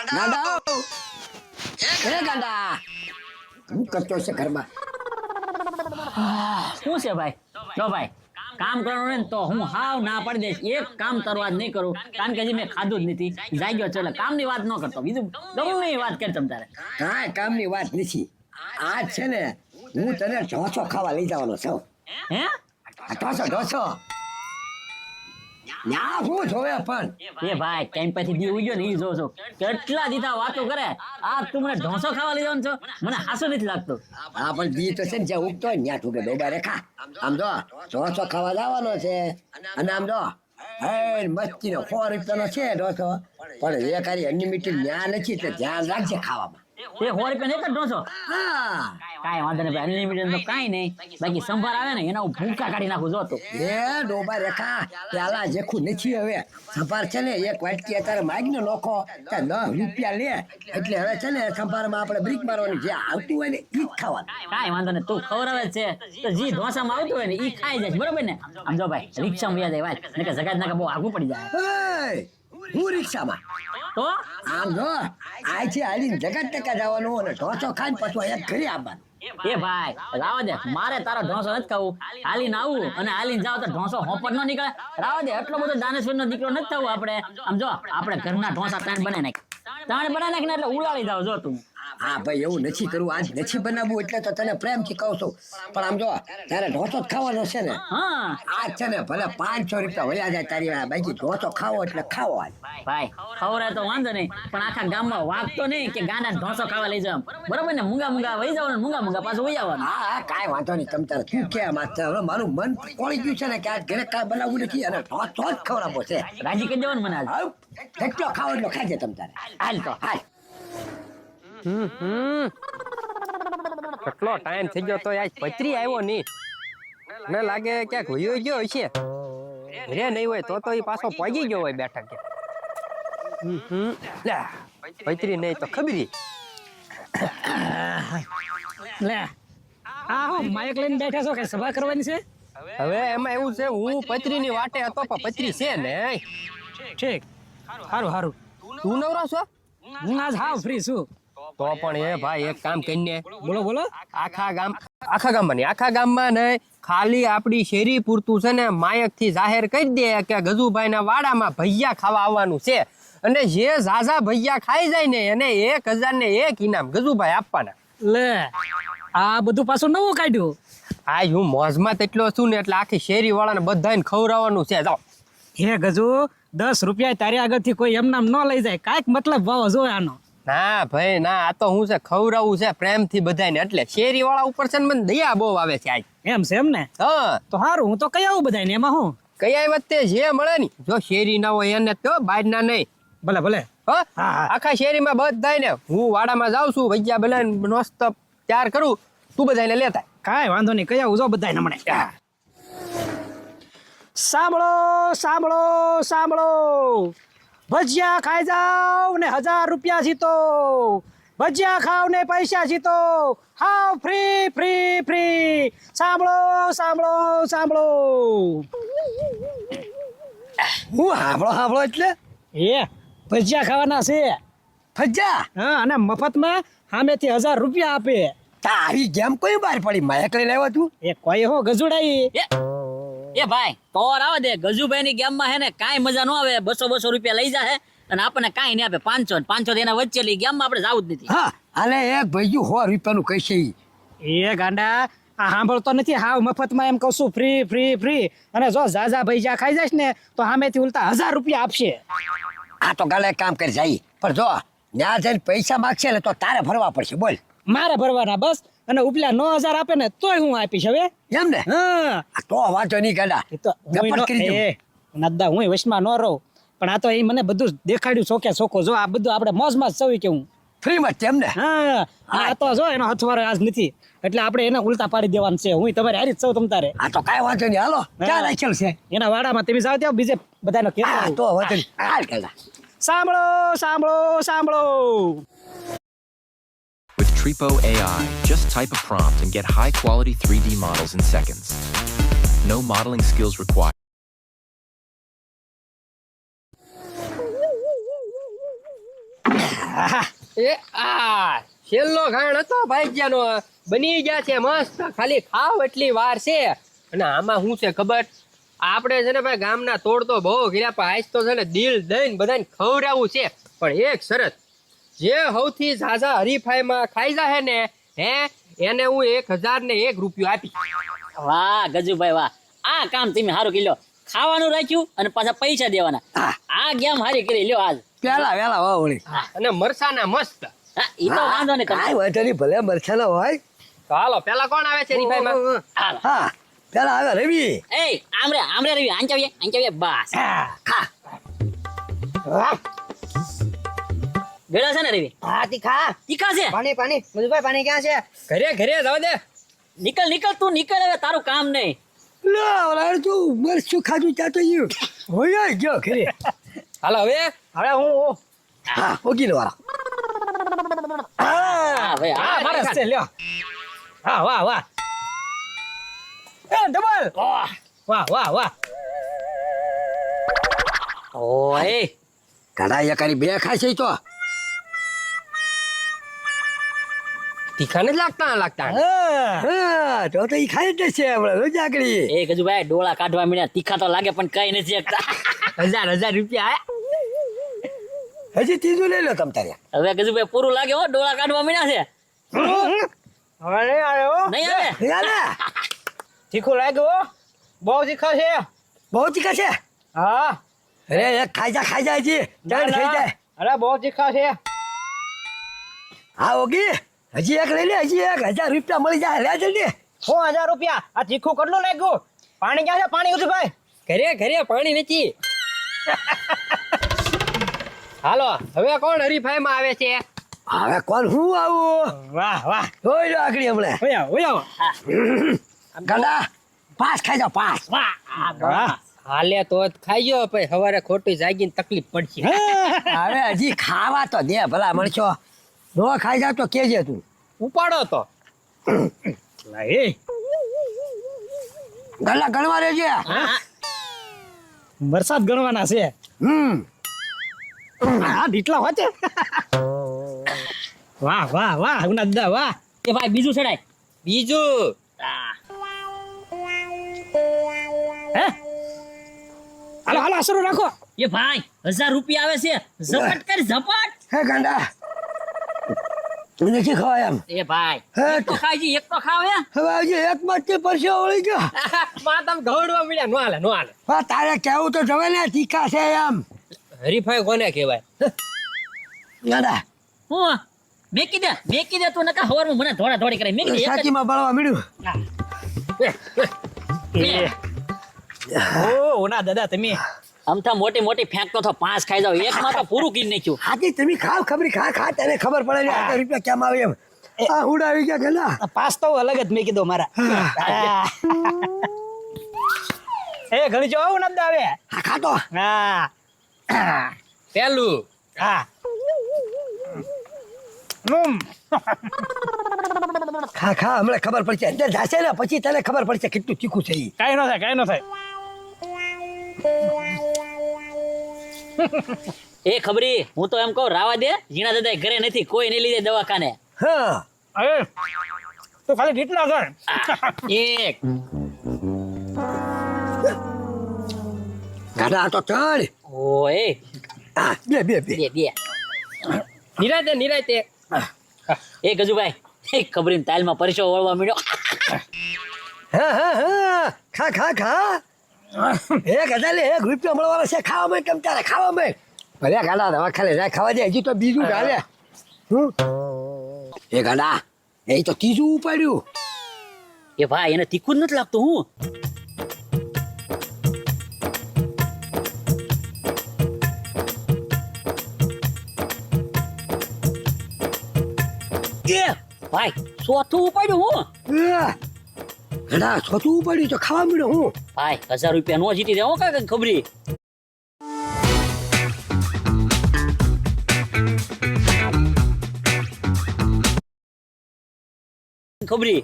ગાંડા એ ગાંડા હું કરતો છે ઘરમાં શું છે ભાઈ જો ભાઈ કામ કરવાનું ને તો હું હાવ ના પાડી દઈશ એક કામ કરવા જ નહીં કરું કારણ કે હજી મેં ખાધું જ નથી જાગ્યો છે એટલે કામની વાત ન કરતો બીજું ગમે એ વાત કરી તમ તારે કાંઈ કામની વાત નથી આજ છે ને હું તને ઢોસો ખાવા લઈ જવાનો છું હે ઢોસો ના હું જોવે પણ એ ભાઈ કેમ પછી દી ઉગ્યો ને ઈ જો છો કેટલા દીધા વાતો કરે આ તું મને ઢોસો ખાવા લઈ જવાનો છો મને હાસો નથી લાગતું હા પણ દી તો છે ને જ્યાં ઉગતો હોય ત્યાં ઠૂકે ડોબા રેખા આમ જો ઢોસો ખાવા જવાનો છે અને આમ જો હે મસ્તીનો 100 રૂપિયાનો છે ઢોસો પણ એ કારી અનલિમિટેડ ન્યા નથી તો ધ્યાન રાખજે ખાવામાં એ 100 રૂપિયા નહીં ઢોસો હા કાંઈ વાંધો નહીં ભાઈ અનલિમિટેડ તો કાંઈ નહીં બાકી સંભાર આવે ને એના હું ભૂકા કાઢી નાખું જો તું એ ડોબા રેખા પેલા જેખું નથી હવે સંભાર છે ને એક વાટકી અત્યારે માગીને નોખો ત્યાં 10 રૂપિયા લે એટલે હવે છે ને સંભારમાં આપણે બ્રીક મારવાની જે આવતું હોય ને ઈ જ ખાવાનું કાંઈ વાંધો નહીં તું ખવડાવે છે તો જી ઢોસામાં આવતું હોય ને ઈ ખાઈ જાય બરોબર ને આમ જો ભાઈ રિક્ષામાં વ્યા જાય વાત ને કે જગાત નાકા બહુ આગું પડી જાય હે હું રિક્ષામાં તો આમ જો આ છે હાલીને જગત ટકા જવાનું અને ઢોસો ખાઈને પછી એક ઘરે આવવાનું એ ભાઈ રાવા દે મારે તારો ઢોસો નથી ખાવું હાલીને આવું અને હાલીને જાવ તો ઢોસો હોપટ ન નીકળે રાવા દે એટલો બધો દાનેશ્વરનો દીકરો નથી થવું આપણે આમ જો આપણે ઘરના ઢોસા ત્રણ બનાવી નાખીને એટલે ઉલાળી જાવ જો તું હા ભાઈ એવું નથી કરવું આજ નથી બનાવવું એટલે તો તને પ્રેમથી કહું છું પણ આમ જો તારે ઢોસો જ ખાવાનો છે ને હા આજ છે ને ભલે 500 રૂપિયા વયા જાય તારી બાકી ઢોસો ખાવો એટલે ખાવો આજ ભાઈ ખવડાય તો વાંધો નહીં પણ આખા ગામમાં વાગતો નહીં કે ગાંડા ઢોસો ખાવા લઈ જાવ બરોબર ને મૂંગા વહી જાવ ને મૂંગા પાછું વહી આવવાનું હા હા કાંઈ વાંધો નહીં તમ તારે તું કે હવે મારું મન કોળી ગયું છે ને કે આજ ઘરે કાંઈ બનાવવું નથી અને ઢોસો જ ખવડાવવો છે રાજી કરી દેવાનું મને આજ હાવ કેટલો ખાવો એટલો ખાજે તમ તારે હાલ તો હાલ કેટલો ટાઈમ થઈ ગયો તો આજ પતરી આવ્યો નહીં મને લાગે ક્યાંક વયો ગયો હશે રે નહીં હોય તો એ પાછો પગી ગયો હોય બેઠક લે પતરી નહીં તો ખબરી લે આ હો માઇક લઈને બેઠા છો કે સભા કરવાની છે હવે એમાં એવું છે હું પતરીની વાટે હતો પણ પતરી છે ને ઠીક સારું સારું તું નવરો છો હું આજ હાવ ફ્રી છું તો પણ એ ભાઈ એક કામ કરીને બોલો બોલો આખા ગામમાં નહીં ખાલી આપણી શેરી પૂરતું છે ને માયક થી જાહેર કરી દે કે ગજુભાઈ ના વાડામાં ભૈયા ખાવા આવવાનું છે અને જે ઝાઝા ભૈયા ખાઈ જાય ને એને 1000 ને 1 ઇનામ ગજુભાઈ આપવાના લે આ બધું પાછું નવું કાઢ્યું આજ હું મોજમાં તેટલો છું ને એટલે આખી શેરી વાળાને બધાને ખવડાવવાનું છે જાઓ હે ગજુ 10 રૂપિયા તારી આગળથી કોઈ એમ નામ ન લઈ જાય કાંઈક મતલબ ભાવ જોય આનો ના ભાઈ ના આ તો હું છે ખવડાવું છે પ્રેમથી બધાને એટલે શેરી વાળા ઉપર છે ને મને દયા બહુ આવે છે આજ એમ છે એમ ને હા તો સારું હું તો કઈ આવું બધાને એમાં હું કઈ વખતે જે મળે ને જો શેરી ના હોય એને તો બહાર ના નહીં ભલે ભલે હા હા. આખા શેરીમાં બધાય ને હું વાડામાં જાઉં છું ભજીયા ભલે મસ્ત તૈયાર કરું તું બધાને લેતા કાંઈ વાંધો નહીં કઈ આવું જો બધાને મળે સાંભળો સાંભળો સાંભળો ભજીયા ખાઈ જાવ ને 1000 રૂપિયા જીતો ભજીયા ખાવ ને પૈસા જીતો હાવ ફ્રી ફ્રી ફ્રી સાંભળો સાંભળો સાંભળો હું હાંભળો એટલે એ ભજીયા ખાવાના છે ફજા હા અને મફતમાં સામેથી 1000 રૂપિયા આપે તારી ગેમ કોઈ બહાર પડી માયક લઈને આવ્યો તું એ કોઈ હો ગજુડાઈ એ ભાઈ તો રાવા દે ગજુભાઈ ની ગેમમાં હે ને કાંઈ મજા ન આવે 200 રૂપિયા લઈ જાય અને આપણને કાંઈ નહીં આપે 500 એના વચ્ચેલી ગેમમાં આપણે જાવું જ નથી હા અને એક ભાઈ 100 રૂપિયાનું કહેશે ઈ. એ ગાંડા આ સાંભળતો નથી હાવ મફતમાં એમ કહું છું ફ્રી ફ્રી ફ્રી અને જો ઝાઝા ભજીયા ખાઈ જઈશ ને તો સામેથી ઉલટા 1000 રૂપિયા આપશે આ તો ગાલે કામ કરી જાય પણ જો ન્યા જઈને પૈસા માગશે ને તો તારે ભરવા પડશે બોલ મારે ભરવાના બસ અને ઉપલા 9000 આપે ને તોય હું આપીશ હવે એમ ને હા આ તો વાંચો નહીં ગાડા એ તો ગપ્પટ કરી દઉં. નદ્દા હું વશમાં ન રહું પણ આ તો એ મને બધું દેખાડ્યું ચોકે ચોખ્ખો જો આ બધું આપણે મોજમાં જ સવી કે હું ફ્રીમાં જ છે એમ ને હા આ તો જો એનો હથવારો આજ નથી એટલે આપણે એને ઉલટા પાડી દેવાનું છે હું તમારે હારી જ સૌ તમ તારે આ તો કાંઈ વાંચો નહીં હાલો ક્યાં રાખેલ છે એના વાડામાં તમે જાવ ત્યાં બીજે બધાનો હા કહેતો તો વાંચો નહીં હાલ ગાડા સાંભળો સાંભળો સાંભળો With Tripo AI, just type a prompt and get high-quality 3D models in seconds. No modeling skills required. એ આ છેલ્લો ઘાણ હતો ભાઈજાનો બની ગયા છે મસ્ત ખાલી ખાવ એટલી વાર છે અને આમાં શું છે ખબર આપણે છે ને ભાઈ ગામના તોડતો બહુ ઘીરા પણ આજ તો છે ને દિલ દઈને બધાને ખવડાવવું છે પણ એક શરત જે સૌથી ઝાઝા હરીફાઈમાં ખાઈ જાય ને હે એને હું 1001 રૂપિયો આપી વાહ ગજુભાઈ વાહ, આ કામ તમે સારું કરી લ્યો. ખાવાનું રાખ્યું અને પાછા પૈસા દેવાના. આ ગેમ હારી કરી લ્યો આજ. પેલા વેલા વાહ વળી. અને મરસાના મસ્ત હા, ઈ તો વાંધો નહીં. કાંઈ વાંધો નહીં, ભલે મરછાના હોય. તો હાલો પેલા કોણ આવે છે હરીફાઈમાં હાલો. હા પેલા આવે રવિ. એ આમરે રવી આંચાવીએ બસ. ખા. ગળા છે ને રવી? હા તીખા તીખા છે. પાણી મજુભાઈ પાણી ક્યાં છે? ઘરે જવા દે નીકળ તું નીકળ, હવે તારું કામ નહીં. લો ઓલા તું મરચું ખાધું ત્યાં તો ઈ હોય જ ગયો ઘરે. હાલો હવે હવે હું હા ઓગી વાળા. હા ભાઈ હા મારે છે લ્યો. હા વાહ એ ડબલ વાહ ઓય ઘડા એકાની બે ખાય છે ઈ તો. તીખા નથી લાગતા હા તો ઈ ખાય જ છે હમણાં રોજાકડી. એ ગજુભાઈ ડોળા કાઢવા મીડ્યા. તીખા તો લાગે પણ કઈ નથી શકતા. 1000 રૂપિયા હજી ત્રીજું લઈ લો તમ તારે. હવે ગજુભાઈ પૂરું લાગે હો, ડોળા કાઢવા મીડ્યા છે. હવે નહીં આવ્યો નહીં આવે. યાલે તીખું લાગ્યું બહુ તીખા છે. બહુ તીખા છે. હા અરે એક ખાઈ જાય હજી ત્રણ ખાઈ જાય. અરે બહુ તીખા છે. હા ઓગી હજી એક લઈ લે, હજી 1000 રૂપિયા મળી જાય. લે જલ્દી. 1000 રૂપિયા. આ તીખું કેટલું લાગ્યું? પાણી ક્યાં છે? પાણી ઉજભાઈ ઘરે પાણી નથી હાલો હવે કોણ હરીફાઈમાં આવે છે હવે કોણ હું આવું? વાહ જોઈ લો આગળ હમણાં. ઓયા ગડા પાસ ખાઈ જાઓ પાસ. વાહ હાલે તો જ ખાઈજો પછી સવારે ખોટી જાગીને તકલીફ પડશે હવે હજી ખાવા તો દે ભલા મળશો. નો ખાઈ જાવ તો કેજે તું. ઉપાડો તો ગલ્લા ગણવા રહેજે. વરસાદ ગણવાના છે. હા ઢીટલા હોતે. વાહ ઉના વાહ. એ ભાઈ બીજું ચડાય. બીજું હે હાલો શરૂ રાખો. એ ભાઈ 1000 રૂપિયા આવે છે. ઝપટ કર ઝપટ. હે ગાંડા નથી ખવાય એમ. એ ભાઈ હે, એક તો ખાઈ જી, એક તો ખાવ હે. હવે હજી એક માંથી પરસે વળી ગયો. માં તમે ગવડવા મળ્યા નો હાલે હા, તારે કેવું તો જવે ને તીખા છે એમ. હરીફાઈ કોને કહેવાય ગાંડા હું મેકી દે તું નકા હવારમાં મને ધોળી કરે. મેકી દે એક જ. સાચીમાં બળવા મળ્યું. ઓ ઉના દાદા તમે અમથા મોટી ફેંકતો તો 5 ખાઈ જાવ. એકમાં તો પૂરું કરી નાખ્યું. હાથી તમે ખાવ ખબરી ખા તને ખબર પડે ને 1000 રૂપિયા કેમ આવે એમ. આ હુડા આવી ગયા ગલા. પાસ તો અલગ જ મેં કીધું મારા. એ ઘણી જો ઉના દાદા આવે. હા ખાતો. હા પેલું હા ખા હમણાં ખબર પડશે. અંદર જાશે ને પછી તને ખબર પડશે કેટલું તીખું છે ઈ. કાઈ ન થાય એ ખબરી હું તો એમ કહું રાવા દે. જીણા દાદા ઘરે નથી, કોઈ નહીં લીધે દવાખાને. હા અરે તો ખાલી ઢીટલા કર. એક ગાડા આ તો ત્રણ. ઓય હા બે દે નિરાતે એ ગજુભાઈ એ ખબરીને તાલમાં પરસો વળવા મળ્યો. હા ખા એક 1001 રૂપિયા મળવાનો છે. ખાવા માંડ કેમ તારે ખાવા માંડ. ભલે ગાડા દવા ખાલે જાય ખાવા દે. હજી તો બીજું ગાલે. એ ગાડા એ તો ત્રીજું ઉપાડ્યું. એ ભાઈ એને તીખું જ નથી લાગતું. હું એ ભાઈ ચોથું ઉપાડ્યું. હું ગડા છોટું ઉપાડ્યું તો ખાવા મળ્યો. હું ભાઈ 1000 રૂપિયા નો જીતી દેવો કાકા ખબરી. ખબરી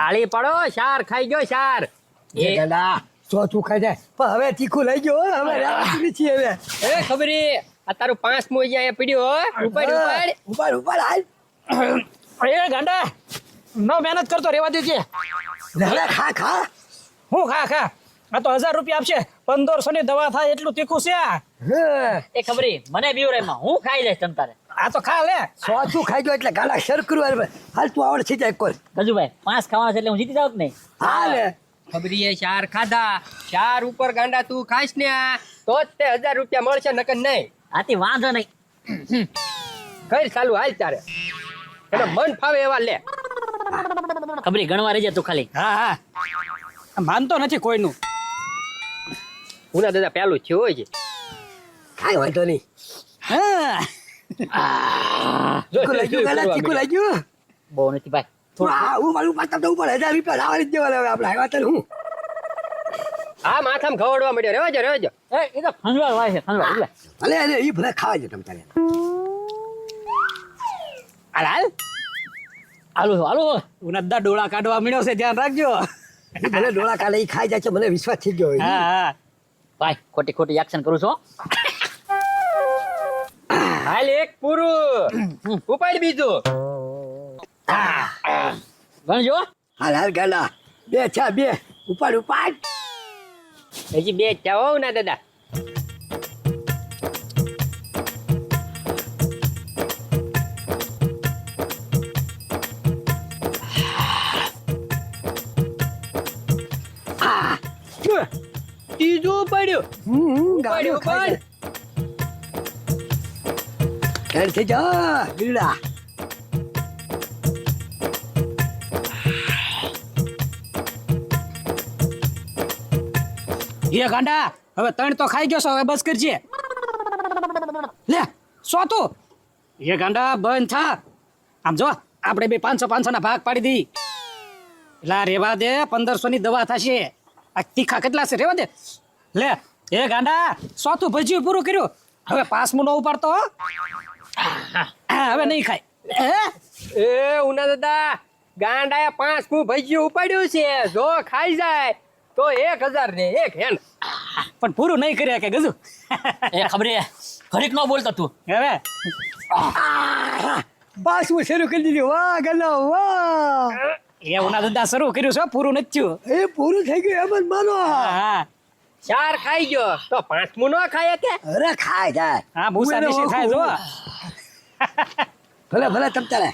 તાળી પાડો, શાર ખાઈ ગયો શાર. એ ગલા ચોથું ખાઈ જાય પણ હવે તીખું લઈ ગયો હો, હવે રાવણ છીએ હવે. એ ખબરી આ તારું 5મું અહીંયા પડ્યું હો. ઉપાડ ઉપાડ. ઉપાડ ઉપાડ હાલ. એ ગાંડા નો મહેનત કરતો રેવા દેજે. હવે ખા ખા. હું ખા આ તો 1000 રૂપિયા આપશે. 1500 ની દવા થાય એટલું તીખું છે. હા. એ ખબરી મને બીવરાયમાં હું ખાઈ જઈશ તમ તારે. આ તો ખા લે. ચોથું ખાઈ ગયો એટલે ગાલા શરકરું હાલ તું આવડે છે જાય કોર. ગજુભાઈ 5 ખાવાના છે એટલે હું જીતી જાઉં કે નહીં? હાલે. ખબરીએ શાર ખાધા. શાર ઉપર ગાંડા તું ખાઈશ ને તો જ તે 1000 રૂપિયા મળશે, નકર નહીં. આથી વાંધો નહીં. કર ચાલુ હાલ તારે. તને મન ફાવે એવા લે. ખબરી ગણવા રહી જા તું ખાલી. હા માનતો નથી કોઈનું. ઉના દાદા પેલું છે હોય છે. કાંઈ વાંધો નહીં. હા ચીકુ લઈ ગયું ગાલા, ચીકુ લઈ ગયું. બહુ નથી ભાઈ. હા હું મારું પાછા તો ઉપર 1000 રૂપિયા લાવવાની જ દેવાના હવે આપણે આવ્યા તને હું. આ માથામાં ખવડવા મળ્યો. રેવા જો. એ તો ખંજવાળ વાય છે ખંજવાળ એટલે. ભલે એને ઈ ભલે ખાવા જો તમ તારે. હાલ હાલો ઉનદ્દા ડોળા કાઢવા મળ્યો છે, ધ્યાન રાખજો. ઈ ભલે ડોળા કાલે ઈ ખાઈ જાય છે, મને વિશ્વાસ થઈ ગયો. હા ભાઈ ખોટી એક્શન કરું છો. હાલ એક પૂરું. ઉપાડ બીજું. ગણજો. હાલ હાલ ગાલા 2 છે 2 ઉપાડ ઉપાડ. હજી 2 જ જાઓ ના દાદા. ત્રીજું પડ્યું. ગાલો ખાઈ જાય. ચાલ થઈ જા બીડા. એ ગાંડા હવે 3 તો ખાઈ ગયો છો, હવે બસ કરજે. લે સોતું એ ગાંડા બંધ થા. આમ જો આપણે બે 500 ના ભાગ પાડી દી. લા રેવા દે, 1500 ની દવા થશે. આ તીખા કેટલા છે રેવા દે. લે એ ગાંડા સોતું ભજીયું પૂરું કર્યું, હવે 5મું નો ઉપાડતો હો. હવે નહીં ખાય. એ ઉના દાદા ગાંડાએ 5મું ભજીયું ઉપાડ્યું છે. જો ખાઈ જાય તો 1000 ને 1 હેન. પણ પૂરું નહીં કર્યા કે ગજુ. એ ખબરી ઘડીક નો બોલતો તું. હવે બસ હું શરૂ કરી દીધી. વાહ ગલા વાહ. એ ઉના ધંધા શરૂ કર્યું છે, પૂરું નથી થયું. એ પૂરું થઈ ગયું એમ જ માનો. હા 4 ખાઈ ગયો તો 5મું ન ખાય કે. અરે ખાઈ જાય. હા ભૂસા દેશી થાય જો. ભલે ભલે તમ તારે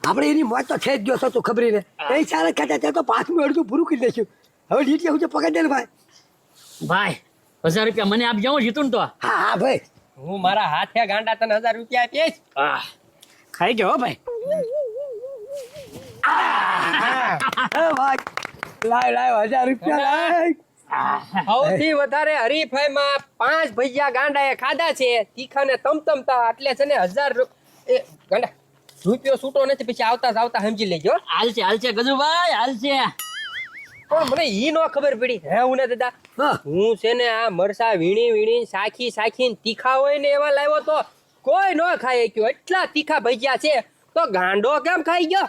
આપણે એની મોત તો છે જ ગયો છો તું ખબરી ને. એ ચાલે ખાતા ત્યાં તો 5મું અડધું પૂરું કરી દઈશું. હવે લીટી હું પકડી દે ને ભાઈ. ભાઈ 1000 રૂપિયા મને આપજો, હું જીતું ને તો. હા હા ભાઈ. હું મારા હાથે ગાંડા તને 1000 રૂપિયા આપીશ. ખાઈ ગયો હો ભાઈ. એ ભાઈ લાય લાય 1000 રૂપિયા લાય. સૌથી વધારે હરીફાઈમાં 5 ભજીયા ગાંડાએ ખાધા છે. તીખાને તમતમતા એટલે છે ને 1000 એ ગાંડા રૂપિયો છૂટો નથી, પછી આવતા સમજી લેજો. હાલશે ગજુભાઈ હાલશે. પણ મને ઈ નો ખબર પડી. હે ઉના દાદા હા. હું છે ને આ મરસા વીણી સાખીને તીખા હોય ને એવા લાવ્યો તો કોઈ નો ખાય ગયો. એટલા તીખા ભજીયા છે તો ગાંડો કેમ ખાઈ ગયો?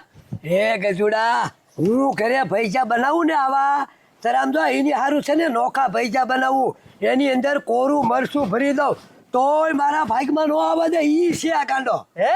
એ ગજુડા હું ઘરે ભૈજા બનાવું ને આવા ત્યારે આમ જો એની સારું છે ને નોખા ભૈજા બનાવું, એની અંદર કોરું મરચું ભરી દઉં તોય મારા ભાગમાં નો આવે દે ઈ છે આ કાંડો. હે